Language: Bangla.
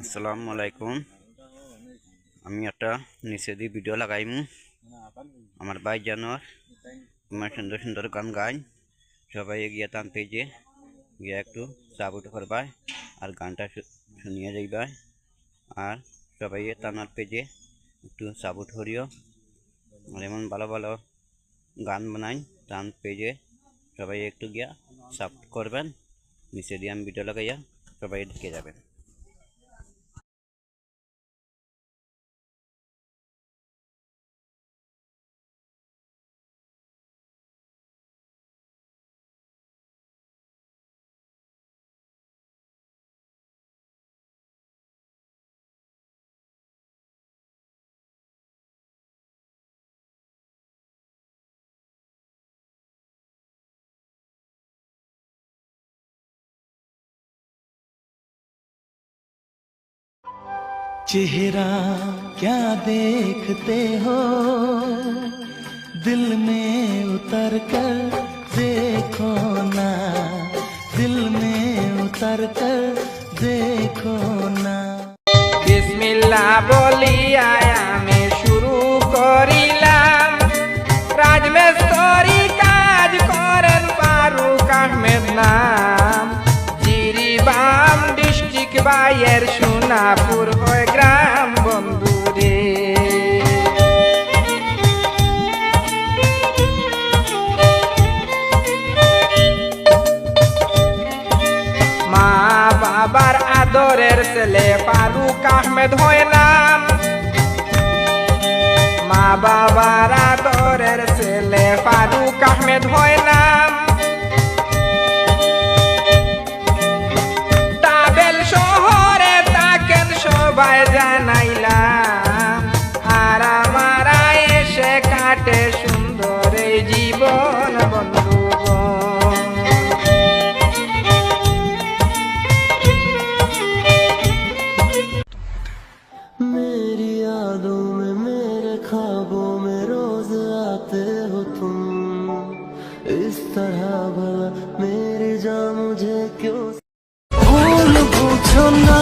আসসালামু আলাইকুম। আমি একটা নিচে দিয়ে ভিডিও লাগাইমু। আমার ভাই জানোয়ার তোমার সুন্দর সুন্দর গান গাই, সবাই গিয়ে তান পেজে গিয়ে একটু সাপোর্ট করবাই আর গানটা শুনিয়ে যাইবাই। আর সবাই তানার পেজে একটু সাপোর্ট করিও। আর এমন ভালো ভালো গান বানাই তান পেজে সবাই একটু গিয়া সাপোর্ট করবেন। নিচে দিয়ে আমি ভিডিও লাগাইয়া সবাই দেখে যাবেন। चेहरा क्या देखते हो, दिल में उतर कर देखो ना, दिल में उतर कर देखो ना। বিসমিল্লাহ বলিয়া আমি শুরু করিলাম। রাজমিস্ত্রি কাজ করেন ফারুক আহমেদ নাম। জিরিবাম ডিস্ট্রিক্ট বাইয়ের সোনাপুর হয় গ্রাম বন্ধুরে। মা বাবার আদরের ছেলে ফারুক আহমেদ হয় নাম। মা বাবার আদরের ছেলে ফারুক আহমেদ হয় নাম। তাবেল শহরে তাকেন সবাই জানাইলাম। আর আমার এসে কাটে সুন্দর এই জীবন বন্ধুগণ। मेरी यादों में मेरे ख्वाबों में रोज आते हो तुम, इस तरह भला मेरी जान मुझे क्यों भूल पूछो ना।